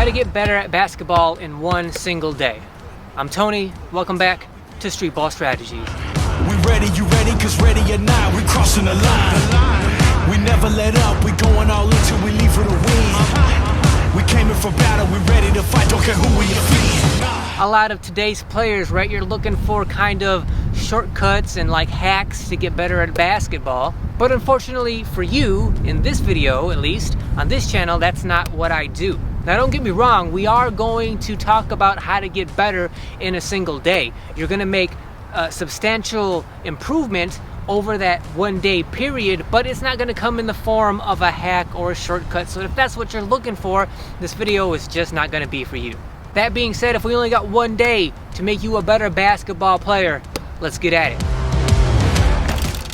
How to get better at basketball in one single day. I'm Tony, welcome back to Streetball Strategies. We ready, you ready? Cause ready or not, we crossing the line. We never let up, we going all in till we leave for the win. We came in for battle, we ready to fight, don't care who we defeat. A lot of today's players, right, you're looking for kind of shortcuts and like hacks to get better at basketball. But unfortunately for you, in this video at least, on this channel, that's not what I do. Now don't get me wrong, we are going to talk about how to get better in a single day. You're gonna make a substantial improvement over that 1 day period, but it's not gonna come in the form of a hack or a shortcut. So if that's what you're looking for, this video is just not gonna be for you. That being said, if we only got 1 day to make you a better basketball player, let's get at it.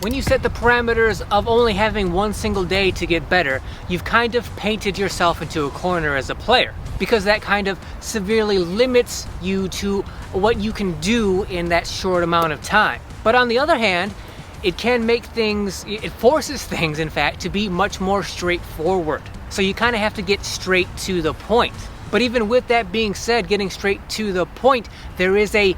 When you set the parameters of only having one single day to get better, you've kind of painted yourself into a corner as a player, because that kind of severely limits you to what you can do in that short amount of time. But on the other hand, it can make things, it forces things in fact to be much more straightforward. So you kind of have to get straight to the point. But even with that being said, getting straight to the point, there is a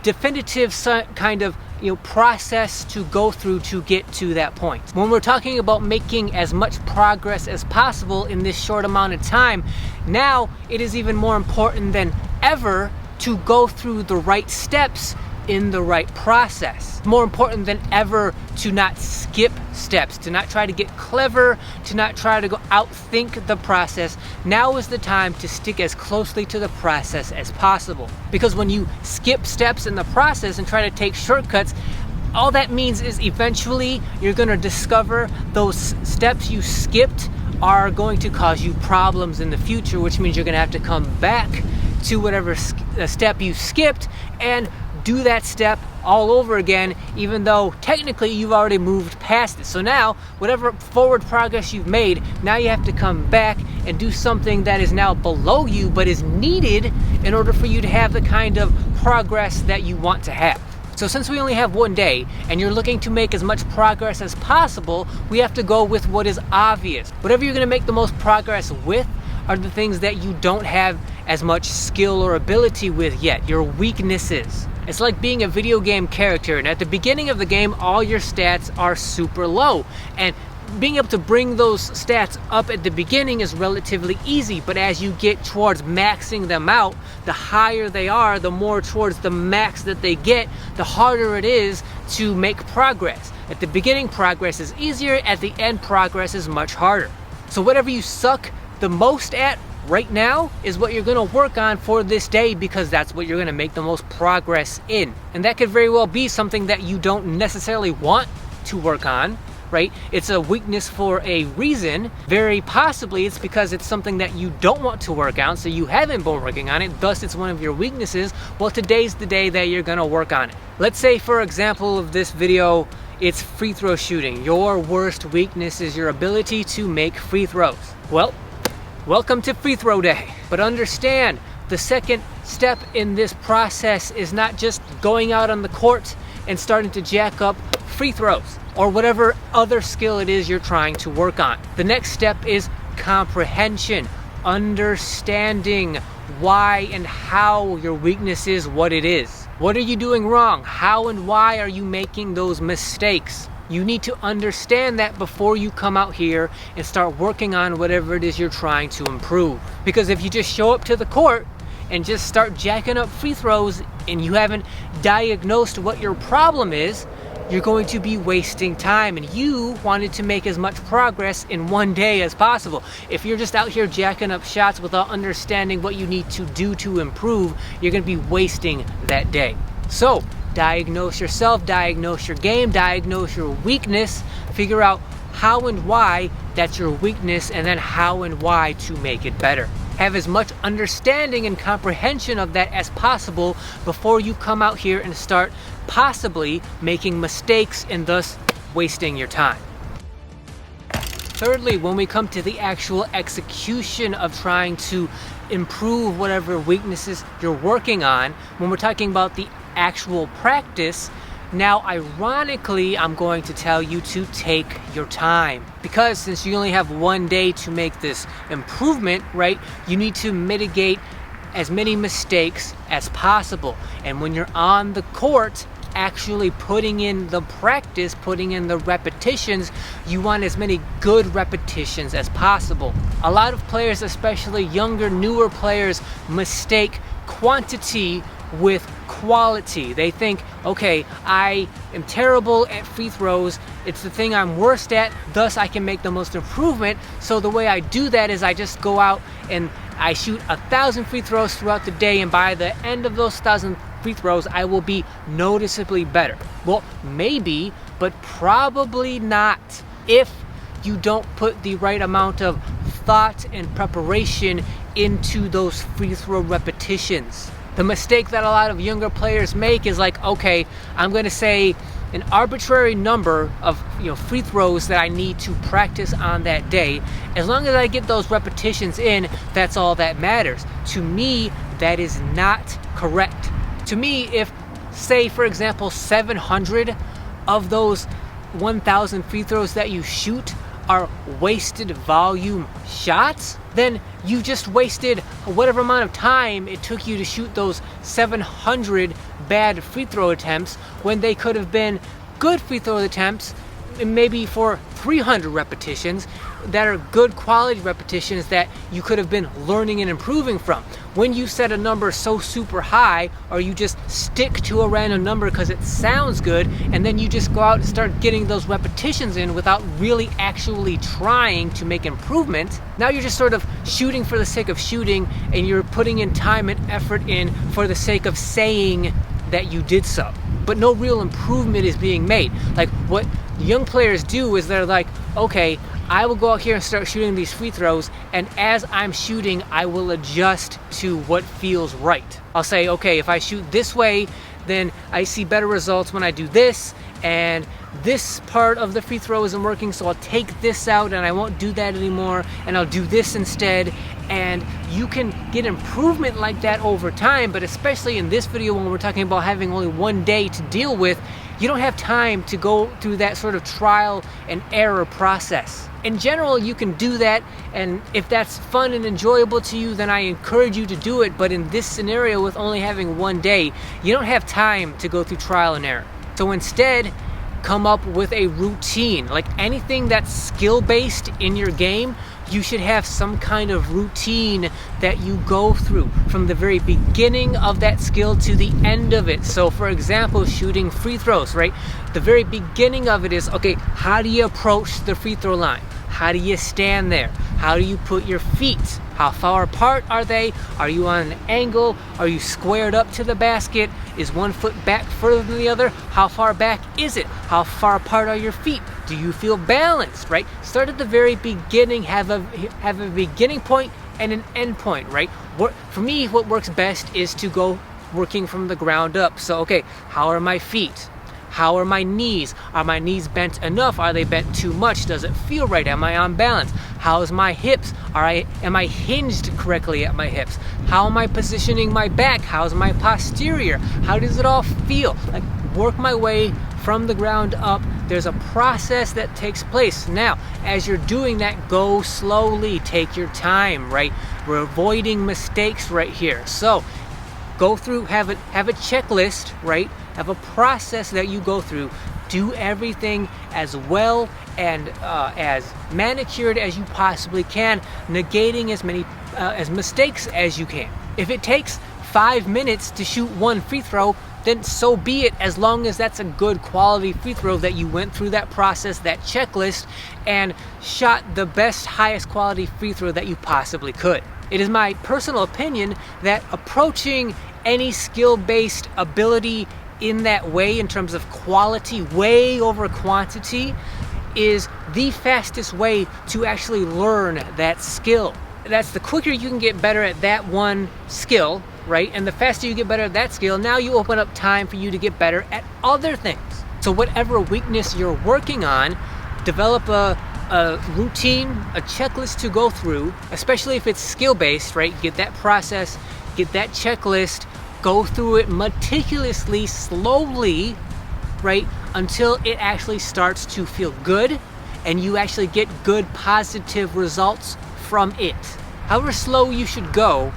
definitive kind of process to go through to get to that point. When we're talking about making as much progress as possible in this short amount of time, now it is even more important than ever to go through the right steps in the right process. More important than ever to not skip steps, to not try to get clever, to not try to go outthink the process. Now is the time to stick as closely to the process as possible. Because when you skip steps in the process and try to take shortcuts, all that means is eventually you're gonna discover those steps you skipped are going to cause you problems in the future, which means you're gonna have to come back to whatever step you skipped and do that step all over again, even though technically you've already moved past it. So now, whatever forward progress you've made, now you have to come back and do something that is now below you, but is needed in order for you to have the kind of progress that you want to have. So since we only have 1 day, and you're looking to make as much progress as possible, we have to go with what is obvious. Whatever you're gonna make the most progress with are the things that you don't have as much skill or ability with yet, your weaknesses. It's like being a video game character, and at the beginning of the game, all your stats are super low. And being able to bring those stats up at the beginning is relatively easy, but as you get towards maxing them out, the higher they are, the more towards the max that they get, the harder it is to make progress. At the beginning, progress is easier, at the end, progress is much harder. So whatever you suck the most at right now is what you're gonna work on for this day, because that's what you're gonna make the most progress in. And that could very well be something that you don't necessarily want to work on, right? It's a weakness for a reason. Very possibly it's because it's something that you don't want to work on, so you haven't been working on it, thus it's one of your weaknesses. Well, today's the day that you're gonna work on it. Let's say, for example, of this video, it's free throw shooting. Your worst weakness is your ability to make free throws. Well, welcome to free throw day. But understand, the second step in this process is not just going out on the court and starting to jack up free throws or whatever other skill it is you're trying to work on. The next step is comprehension, understanding why and how your weakness is what it is. What are you doing wrong? How and why are you making those mistakes? You need to understand that before you come out here and start working on whatever it is you're trying to improve. Because if you just show up to the court and just start jacking up free throws and you haven't diagnosed what your problem is, you're going to be wasting time. And you wanted to make as much progress in 1 day as possible. If you're just out here jacking up shots without understanding what you need to do to improve, you're going to be wasting that day. So, diagnose yourself, diagnose your game, diagnose your weakness, figure out how and why that's your weakness, and then how and why to make it better. Have as much understanding and comprehension of that as possible before you come out here and start possibly making mistakes and thus wasting your time. Thirdly, when we come to the actual execution of trying to improve whatever weaknesses you're working on, when we're talking about the actual practice, Now, ironically, I'm going to tell you to take your time, because since you only have one day to make this improvement, right, you need to mitigate as many mistakes as possible. And when you're on the court, actually putting in the practice, putting in the repetitions, you want as many good repetitions as possible. A lot of players, especially younger, newer players, mistake quantity with quality. They think, okay, I am terrible at free throws, it's the thing I'm worst at, thus I can make the most improvement. So the way I do that is I just go out and I shoot 1,000 free throws throughout the day, and by the end of those 1,000 free throws, I will be noticeably better. Well, maybe, but probably not if you don't put the right amount of thought and preparation into those free throw repetitions. The mistake that a lot of younger players make is like, okay, I'm going to say an arbitrary number of free throws that I need to practice on that day. As long as I get those repetitions in, that's all that matters. To me, that is not correct. To me, if, say, for example, 700 of those 1,000 free throws that you shoot are wasted volume shots, then you just wasted whatever amount of time it took you to shoot those 700 bad free throw attempts, when they could have been good free throw attempts, maybe for 300 repetitions that are good quality repetitions that you could have been learning and improving from. When you set a number so super high, or you just stick to a random number because it sounds good, and then you just go out and start getting those repetitions in without really actually trying to make improvement, now you're just sort of shooting for the sake of shooting, and you're putting in time and effort in for the sake of saying that you did so. But no real improvement is being made. Like, what young players do is they're like, okay, I will go out here and start shooting these free throws, and as I'm shooting, I will adjust to what feels right. I'll say, okay, if I shoot this way, then I see better results when I do this, and this part of the free throw isn't working, so I'll take this out and I won't do that anymore, and I'll do this instead. And you can get improvement like that over time, but especially in this video, when we're talking about having only one day to deal with, you don't have time to go through that sort of trial and error process. In general, you can do that, and if that's fun and enjoyable to you, then I encourage you to do it. But in this scenario, with only having one day, you don't have time to go through trial and error. So instead, come up with a routine. Like anything that's skill-based in your game, you should have some kind of routine that you go through from the very beginning of that skill to the end of it. So for example, shooting free throws, right? The very beginning of it is, okay, how do you approach the free throw line? How do you stand there? How do you put your feet? How far apart are they? Are you on an angle? Are you squared up to the basket? Is one foot back further than the other? How far back is it? How far apart are your feet? Do you feel balanced, right? Start at the very beginning, have a beginning point and an end point, right? For me, what works best is to go working from the ground up. So, okay, how are my feet? How are my knees? Are my knees bent enough? Are they bent too much? Does it feel right? Am I on balance? How's my hips? Am I hinged correctly at my hips? How am I positioning my back? How's my posterior? How does it all feel? Like, work my way from the ground up. There's a process that takes place. Now, as you're doing that, go slowly. Take your time, right? We're avoiding mistakes right here. So, go through, have a checklist, right? Have a process that you go through. Do everything as well and as manicured as you possibly can, negating as many as mistakes as you can. If it takes 5 minutes to shoot one free throw, then so be it, as long as that's a good quality free throw that you went through that process, that checklist, and shot the best, highest quality free throw that you possibly could. It is my personal opinion that approaching any skill-based ability in that way, in terms of quality way over quantity, is the fastest way to actually learn that skill. That's the quicker you can get better at that one skill, right? And the faster you get better at that skill, now you open up time for you to get better at other things. So whatever weakness you're working on, develop a routine, a checklist to go through, especially if it's skill-based, right? Get that process, get that checklist, go through it meticulously, slowly, right, until it actually starts to feel good and you actually get good positive results from it. However slow you should go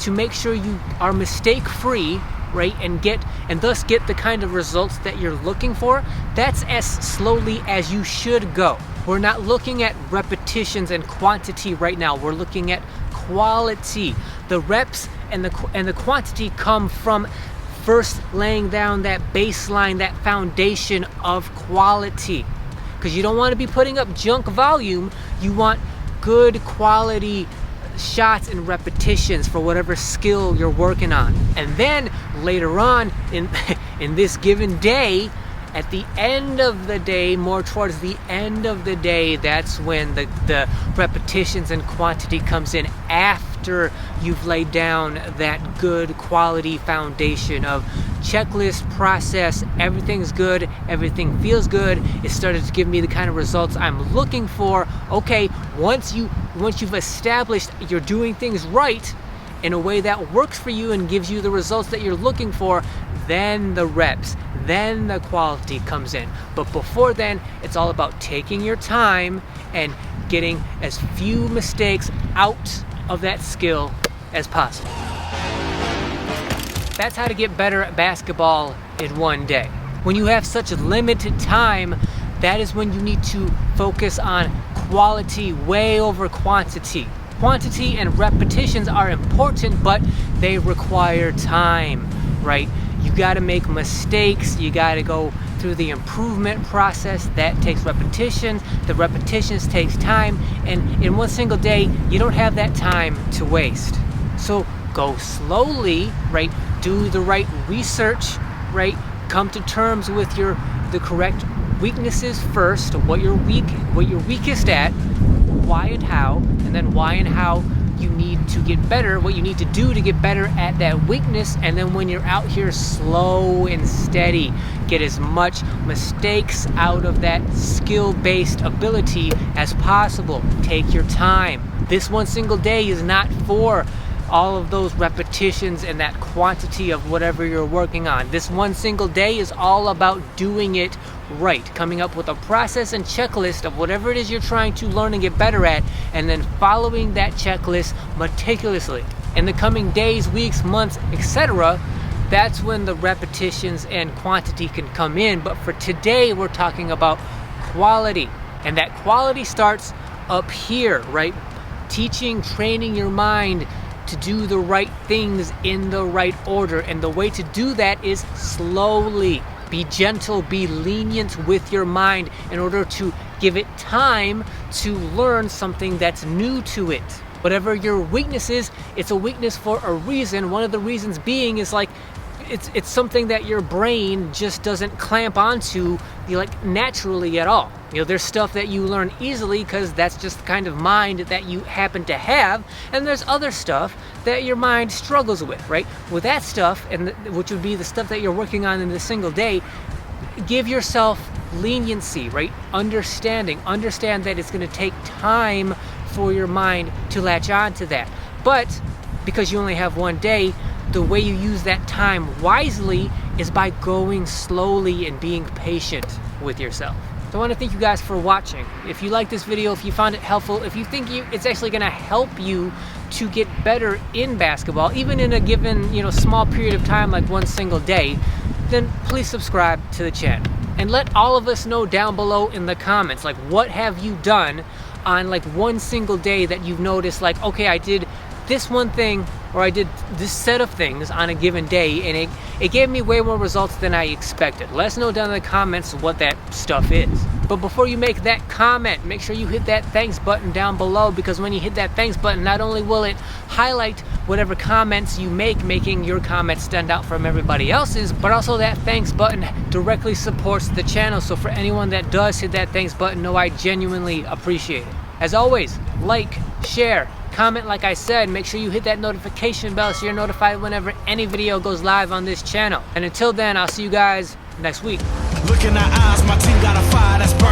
to make sure you are mistake-free, right, and thus get the kind of results that you're looking for, that's as slowly as you should go. We're not looking at repetitions and quantity right now. We're looking at quality. The reps and the quantity come from first laying down that baseline, that foundation of quality. Because you don't want to be putting up junk volume. You want good quality shots and repetitions for whatever skill you're working on. And then later on in this given day, at the end of the day, more towards the end of the day, that's when the repetitions and quantity comes in, after you've laid down that good quality foundation of checklist process. Everything's good, everything feels good, it started to give me the kind of results I'm looking for. Okay, once you've established you're doing things right in a way that works for you and gives you the results that you're looking for, then the reps, then the quality comes in. But before then, it's all about taking your time and getting as few mistakes out of that skill as possible. That's how to get better at basketball in one day. When you have such limited time, that is when you need to focus on quality way over quantity. Quantity and repetitions are important, but they require time, right? You got to make mistakes. You got to go through the improvement process. That takes repetitions. The repetitions takes time. And in one single day, you don't have that time to waste. So go slowly, right? Do the right research, right? Come to terms with the correct weaknesses first, what you're weakest at, why and how, and then why and how you need to get better, what you need to do to get better at that weakness. And then when you're out here, slow and steady, get as much mistakes out of that skill-based ability as possible. Take your time. This one single day is not for all of those repetitions and that quantity of whatever you're working on. This one single day is all about doing it right, coming up with a process and checklist of whatever it is you're trying to learn and get better at, and then following that checklist meticulously. In the coming days, weeks, months, etc., that's when the repetitions and quantity can come in. But for today, we're talking about quality. And that quality starts up here, right? Teaching, training your mind to do the right things in the right order. And the way to do that is slowly. Be gentle, be lenient with your mind in order to give it time to learn something that's new to it. Whatever your weakness is, it's a weakness for a reason. One of the reasons being is like, it's something that your brain just doesn't clamp onto naturally at all. There's stuff that you learn easily because that's just the kind of mind that you happen to have, and there's other stuff that your mind struggles with, right? With that stuff, which would be the stuff that you're working on in a single day, give yourself leniency, right? Understand that it's going to take time for your mind to latch on to that. But because you only have one day, the way you use that time wisely is by going slowly and being patient with yourself. So I want to thank you guys for watching. If you like this video, if you found it helpful, if you think it's actually going to help you to get better in basketball, even in a given small period of time like one single day, then please subscribe to the channel. And let all of us know down below in the comments, what have you done on one single day that you've noticed, okay, I did this one thing, or I did this set of things on a given day, and it gave me way more results than I expected. Let us know down in the comments what that stuff is. But before you make that comment, make sure you hit that thanks button down below, because when you hit that thanks button, not only will it highlight whatever comments you make, making your comments stand out from everybody else's, but also that thanks button directly supports the channel. So for anyone that does hit that thanks button, know I genuinely appreciate it. As always, like, share, comment, like I said. Make sure you hit that notification bell so you're notified whenever any video goes live on this channel. And until then, I'll see you guys next week. Look in our eyes, my team got a fire that's burning.